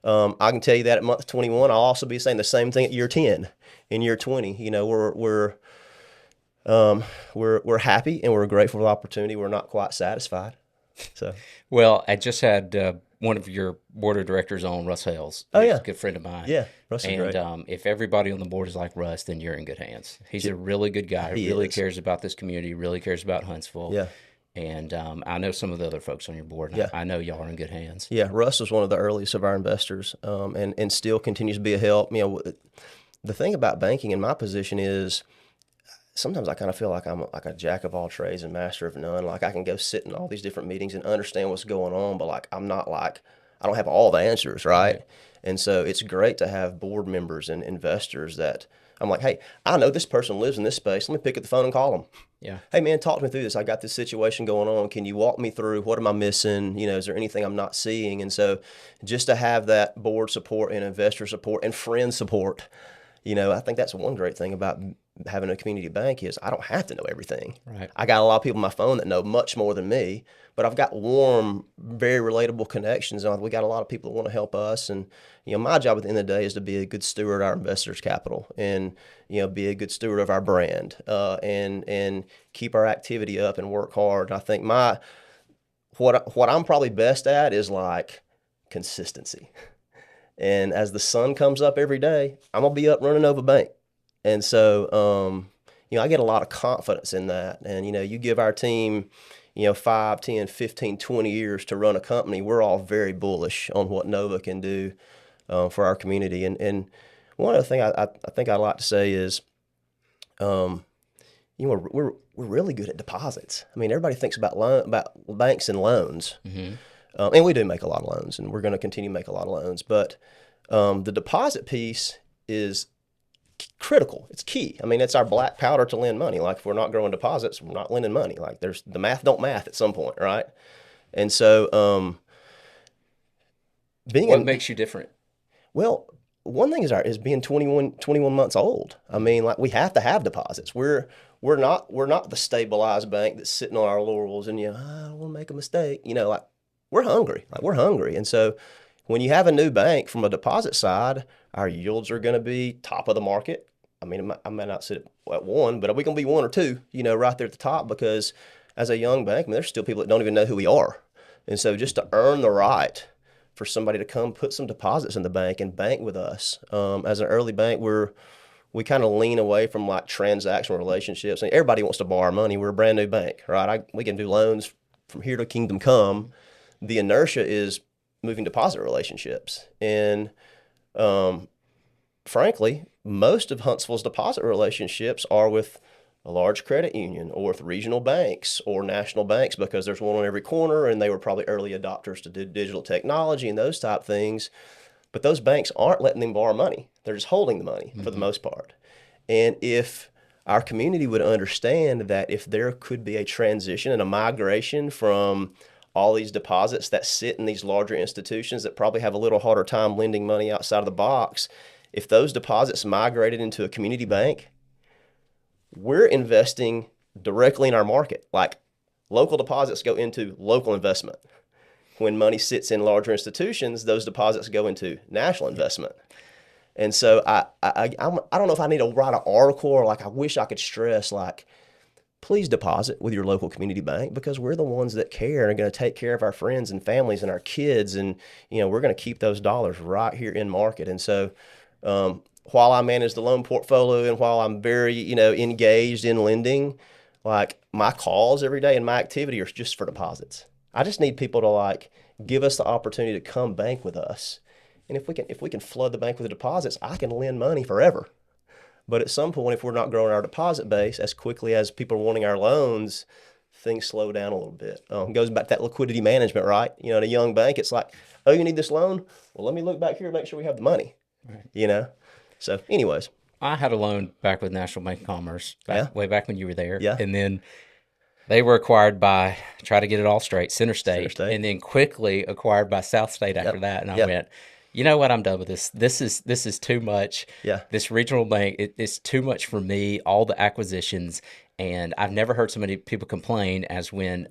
S1: I can tell you that at month 21, I'll also be saying the same thing at year 10, in year 20. We're happy and we're grateful for the opportunity. We're not quite satisfied. So,
S2: well, I just had one of your board of directors on, Russ Hales.
S1: Oh,
S2: He's
S1: yeah.
S2: a good friend of mine.
S1: Yeah, Russ is great.
S2: And if everybody on the board is like Russ, then you're in good hands. He's a really good guy. He really cares about this community, really cares about Huntsville.
S1: Yeah.
S2: And I know some of the other folks on your board. And I know y'all are in good hands.
S1: Yeah, Russ was one of the earliest of our investors, and still continues to be a help. The thing about banking in my position is sometimes I kind of feel like I'm like a jack of all trades and master of none. Like I can go sit in all these different meetings and understand what's going on, but like I'm not like, I don't have all the answers, right? And so it's great to have board members and investors that I'm like, hey, I know this person lives in this space. Let me pick up the phone and call them.
S2: Yeah.
S1: Hey, man, talk me through this. I got this situation going on. Can you walk me through? What am I missing? Is there anything I'm not seeing? And so just to have that board support and investor support and friend support, I think that's one great thing about having a community bank is I don't have to know everything.
S2: Right.
S1: I got a lot of people on my phone that know much more than me, but I've got warm, very relatable connections. And we got a lot of people that want to help us. And, my job at the end of the day is to be a good steward of our investors' capital and, be a good steward of our brand, and keep our activity up and work hard. I think what I'm probably best at is like consistency. And as the sun comes up every day, I'm going to be up running over bank. And so, I get a lot of confidence in that. And, you give our team, 5, 10, 15, 20 years to run a company, we're all very bullish on what Nova can do for our community. And one other thing I think I'd like to say is, we're really good at deposits. I mean, everybody thinks about banks and loans. Mm-hmm. And we do make a lot of loans, and we're going to continue to make a lot of loans. But the deposit piece is critical. It's key. I mean, it's our black powder to lend money. Like if we're not growing deposits, we're not lending money. Like the math don't math at some point, right? And so
S2: what makes you different?
S1: Well, one thing is being 21 months old. I mean, like we have to have deposits. We're not the stabilized bank that's sitting on our laurels and I don't want to make a mistake. Like we're hungry. And so when you have a new bank from a deposit side, our yields are going to be top of the market. I mean, I may not sit at 1, but are we going to be 1 or 2, right there at the top? Because as a young bank, I mean, there's still people that don't even know who we are. And so just to earn the right for somebody to come put some deposits in the bank and bank with us. As an early bank, we kind of lean away from like transactional relationships. And everybody wants to borrow money. We're a brand new bank, right? We can do loans from here to kingdom come. The inertia is moving deposit relationships. And frankly, most of Huntsville's deposit relationships are with a large credit union or with regional banks or national banks because there's one on every corner and they were probably early adopters to digital technology and those type things. But those banks aren't letting them borrow money. They're just holding the money for the most part. And if our community would understand that if there could be a transition and a migration from all these deposits that sit in these larger institutions that probably have a little harder time lending money outside of the box, if those deposits migrated into a community bank, we're investing directly in our market. Like local deposits go into local investment. When money sits in larger institutions, those deposits go into national investment. And so I don't know if I need to write an article or like I wish I could stress like, please deposit with your local community bank because we're the ones that care and are going to take care of our friends and families and our kids. And, we're going to keep those dollars right here in market. And so while I manage the loan portfolio and while I'm very, engaged in lending, like my calls every day and my activity are just for deposits. I just need people to like give us the opportunity to come bank with us. And if we can flood the bank with the deposits, I can lend money forever. But at some point, if we're not growing our deposit base as quickly as people are wanting our loans, things slow down a little bit. Goes back to that liquidity management, right? You know, in a young bank, it's like, oh, you need this loan? Well, let me look back here and make sure we have the money, you know? So anyways.
S2: I had a loan back with National Bank of Commerce, way back when you were there.
S1: Yeah.
S2: And then they were acquired by, try to get it all straight, Center State. And then quickly acquired by South State after that. And I went, you know what, I'm done with this. This is too much.
S1: Yeah.
S2: This regional bank, it's too much for me, all the acquisitions. And I've never heard so many people complain as when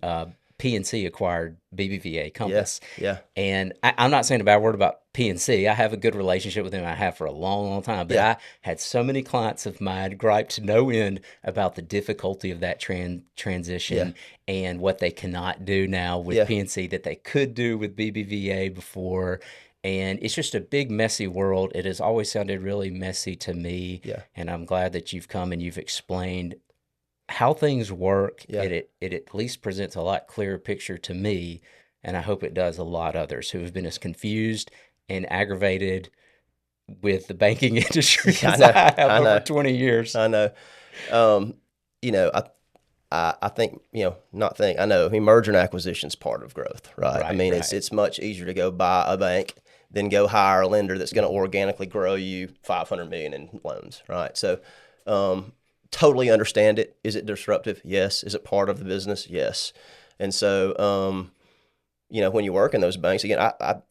S2: PNC acquired BBVA Compass.
S1: Yeah.
S2: And I'm not saying a bad word about PNC. I have a good relationship with them. I have for a long, long time. But I had so many clients of mine gripe to no end about the difficulty of that transition and what they cannot do now with PNC that they could do with BBVA before. And it's just a big, messy world. It has always sounded really messy to me.
S1: Yeah.
S2: And I'm glad that you've come and you've explained how things work. It at least presents a lot clearer picture to me, and I hope it does a lot others who have been as confused and aggravated with the banking industry as I have over 20 years.
S1: I know. You know, I think, you know, not think, I know, I mean, merger and acquisition is part of growth, right? I mean, it's much easier to go buy a bank than go hire a lender that's going to organically grow you $500 million in loans, right? So, totally understand it. Is it disruptive? Yes. Is it part of the business? Yes. And so, you know, when you work in those banks, again, I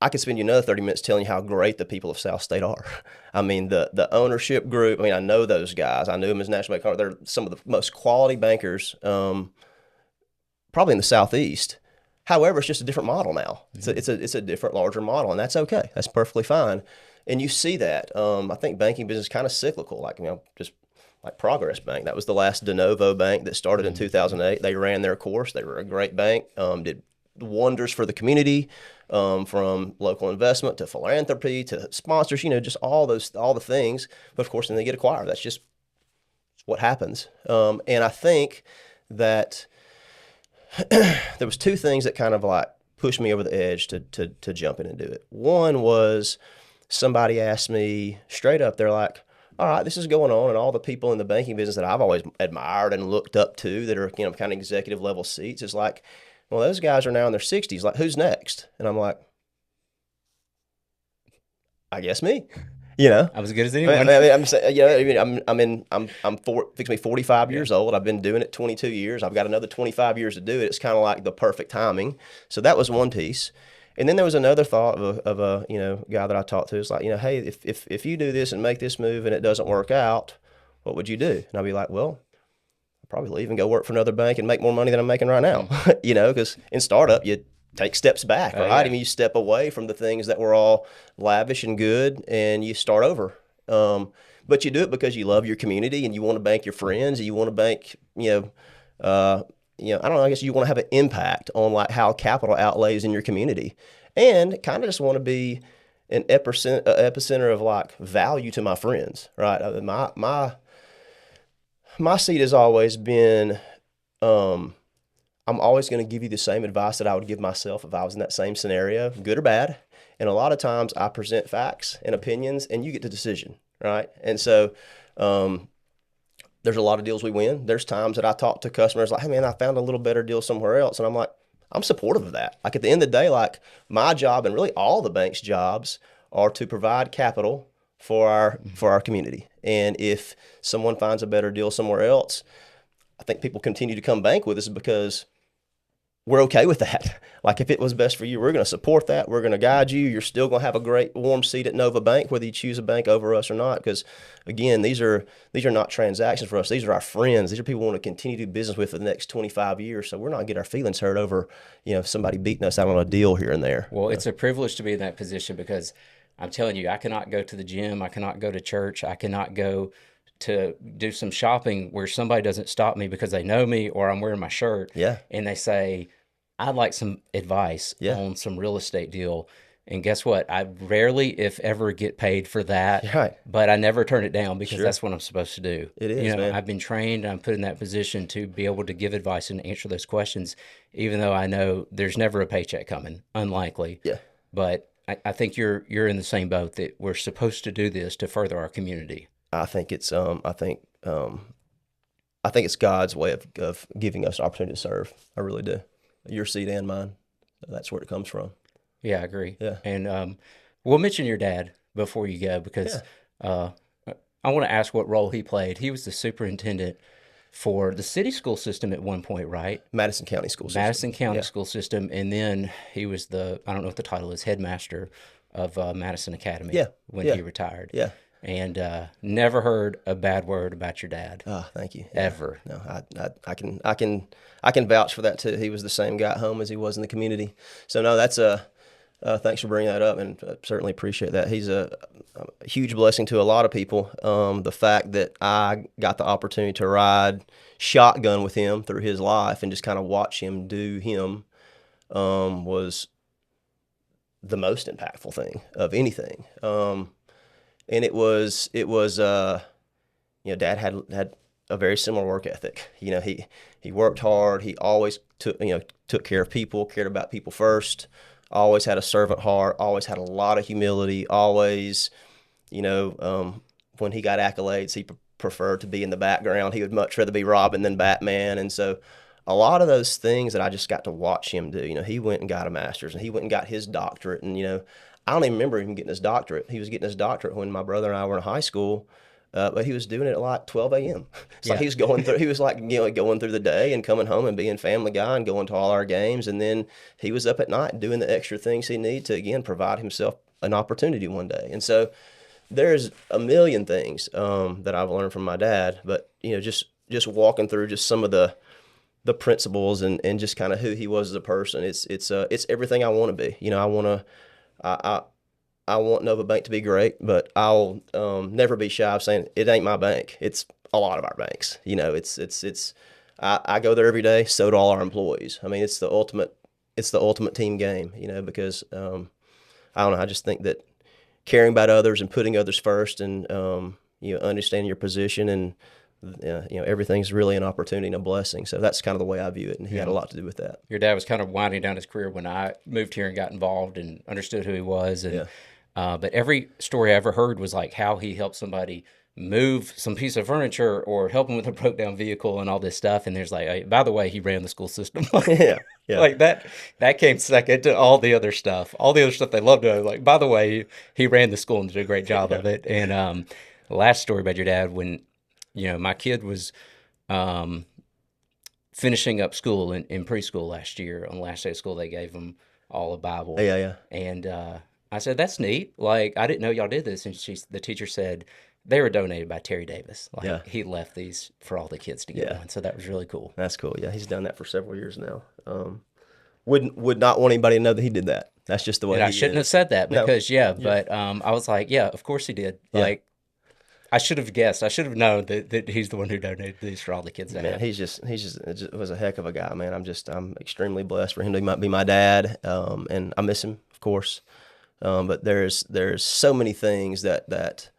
S1: could spend you another 30 minutes telling you how great the people of South State are. I mean, the ownership group, I mean, I know those guys. I knew them as National Bank. They're some of the most quality bankers, probably in the Southeast. However, it's just a different model now. It's a different, larger model, and that's okay. That's perfectly fine. And you see that. I think banking business is kind of cyclical, like, you know, just like Progress Bank. That was the last de novo bank that started in 2008. They ran their course. They were a great bank, did wonders for the community, from local investment to philanthropy to sponsors, you know, just all the things. But of course, then they get acquired. That's just what happens. And I think that there was two things that kind of like pushed me over the edge to jump in and do it. One was somebody asked me straight up, they're like, all right, this is going on, and all the people in the banking business that I've always admired and looked up to that are, you know, kind of executive level seats, is like, well, those guys are now in their 60s. Like, who's next? And I'm like, I guess me. You know,
S2: I'm as good as anyone.
S1: I'm saying, you know, I'm fixing to be 45 years old. I've been doing it 22 years. I've got another 25 years to do it. It's kind of like the perfect timing. So that was one piece. And then there was another thought of a you know, guy that I talked to. It's like, you know, hey, if you do this and make this move and it doesn't work out, what would you do? And I'd be like, well, I'd probably leave and go work for another bank and make more money than I'm making right now. You know, because in startup, you take steps back, right? I mean, you step away from the things that were all lavish and good, and you start over. But you do it because you love your community and you want to bank your friends, and you want to bank, you know, I don't know, I guess you want to have an impact on like how capital outlays in your community, and kind of just want to be an epicenter of like value to my friends, right? My seat has always been, I'm always going to give you the same advice that I would give myself if I was in that same scenario, good or bad. And a lot of times I present facts and opinions, and you get the decision, right? And so there's a lot of deals we win. There's times that I talk to customers like, hey, man, I found a little better deal somewhere else. And I'm like, I'm supportive of that. Like, at the end of the day, like, my job and really all the bank's jobs are to provide capital for our community. And if someone finds a better deal somewhere else, I think people continue to come bank with us because we're okay with that. Like, if it was best for you, we're going to support that. We're going to guide you. You're still going to have a great warm seat at Nova Bank, whether you choose a bank over us or not. Because again, these are not transactions for us. These are our friends. These are people we want to continue to do business with for the next 25 years. So we're not getting our feelings hurt over, you know, somebody beating us out on a deal here and there.
S2: Well, it's a privilege to be in that position, because I'm telling you, I cannot go to the gym. I cannot go to church. I cannot go to do some shopping where somebody doesn't stop me because they know me or I'm wearing my shirt.
S1: Yeah.
S2: And they say, I'd like some advice on some real estate deal. And guess what? I rarely, if ever, get paid for that.
S1: Right.
S2: But I never turn it down because that's what I'm supposed to do.
S1: It is,
S2: you know,
S1: man.
S2: I've been trained. I'm put in that position to be able to give advice and answer those questions, even though I know there's never a paycheck coming. Unlikely.
S1: Yeah.
S2: But I think you're in the same boat, that we're supposed to do this to further our community.
S1: I think it's I think it's God's way of giving us opportunity to serve. I really do. Your seed and mine. That's where it comes from.
S2: Yeah, I agree.
S1: Yeah.
S2: And we'll mention your dad before you go because I want to ask what role he played. He was the superintendent for the city school system at one point, right?
S1: Madison County school system.
S2: Madison County school system. And then he was I don't know what the title is, headmaster of Madison Academy when he retired.
S1: Yeah.
S2: And never heard a bad word about your dad.
S1: Oh, thank you.
S2: Ever.
S1: No, I can vouch for that too. He was the same guy at home as he was in the community. So no, that's thanks for bringing that up, and certainly appreciate that. He's a huge blessing to a lot of people. The fact that I got the opportunity to ride shotgun with him through his life and just kind of watch him do him was the most impactful thing of anything. And it was Dad had a very similar work ethic. He worked hard. He always took care of people, cared about people first. Always had a servant heart, always had a lot of humility, always, when he got accolades, he preferred to be in the background. He would much rather be Robin than Batman. And so a lot of those things that I just got to watch him do, he went and got a master's and he went and got his doctorate. And, I don't even remember him getting his doctorate. He was getting his doctorate when my brother and I were in high school. But he was doing it at like 12 a.m. It's like he was going through the day and coming home and being Family Guy and going to all our games. And then he was up at night doing the extra things he needed to, again, provide himself an opportunity one day. And so there's a million things that I've learned from my dad. But, just walking through just some of the principles and just kind of who he was as a person, it's everything I want to be. I want Nova Bank to be great, but I'll never be shy of saying it ain't my bank. It's a lot of our banks. I go there every day. So do all our employees. I mean, it's the ultimate team game. Because I don't know. I just think that caring about others and putting others first, and understanding your position, and everything's really an opportunity and a blessing. So that's kind of the way I view it, and he had a lot to do with that.
S2: Your dad was kind of winding down his career when I moved here and got involved and understood who he was, and. But every story I ever heard was like how he helped somebody move some piece of furniture or help them with a broke down vehicle and all this stuff. And there's like, by the way, he ran the school system. Like that came second to all the other stuff. All the other stuff they loved to. Like, by the way, he ran the school and did a great job of it. And the last story about your dad, when my kid was finishing up school in preschool last year, on the last day of school, they gave him all a Bible. And I said, that's neat. Like, I didn't know y'all did this. And the teacher said they were donated by Terry Davis. Like, he left these for all the kids to get one. So that was really cool.
S1: That's cool. Yeah, he's done that for several years now. Would not want anybody to know that he did that. That's just the way. And
S2: I shouldn't have said that because but I was like, yeah, of course he did. Yeah. Like, I should have guessed. I should have known that he's the one who donated these for all the kids.
S1: Man, he just was a heck of a guy, man. I'm extremely blessed for him to be my dad, and I miss him, of course. But there's so many things that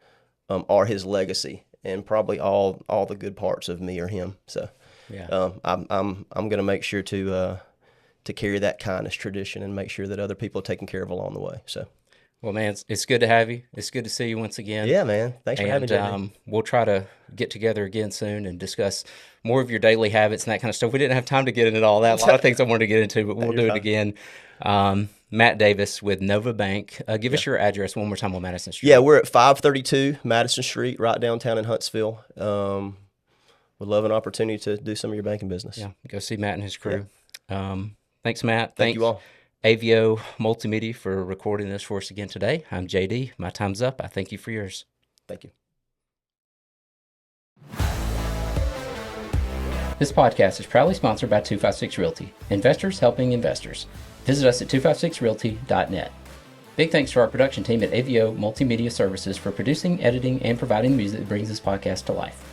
S1: are his legacy, and probably all the good parts of me are him. So I'm going to make sure to carry that kindness tradition and make sure that other people are taken care of along the way. So.
S2: Well, man, it's good to have you. It's good to see you once again.
S1: Yeah, man. Thanks for having me.
S2: We'll try to get together again soon and discuss more of your daily habits and that kind of stuff. We didn't have time to get into all that. A lot of things I wanted to get into, but we'll do it again. Matt Davis with Nova Bank. Give us your address one more time on Madison Street.
S1: Yeah, we're at 532 Madison Street, right downtown in Huntsville. Would love an opportunity to do some of your banking business.
S2: Yeah, go see Matt and his crew. Thanks, Matt.
S1: Thank you all.
S2: Avio Multimedia for recording this for us again today. I'm JD. My time's up. I thank you for yours.
S1: Thank you.
S2: This podcast is proudly sponsored by 256 Realty, investors helping investors. Visit us at 256realty.net. Big thanks to our production team at Avio Multimedia Services for producing, editing, and providing the music that brings this podcast to life.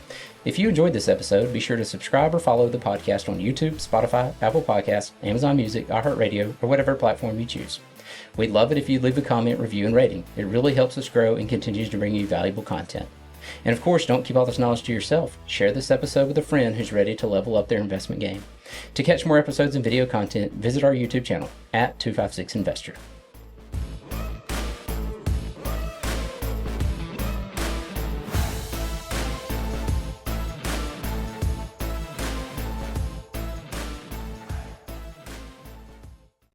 S2: If you enjoyed this episode, be sure to subscribe or follow the podcast on YouTube, Spotify, Apple Podcasts, Amazon Music, iHeartRadio, or whatever platform you choose. We'd love it if you'd leave a comment, review, and rating. It really helps us grow and continues to bring you valuable content. And of course, don't keep all this knowledge to yourself. Share this episode with a friend who's ready to level up their investment game. To catch more episodes and video content, visit our YouTube channel at 256 Investor.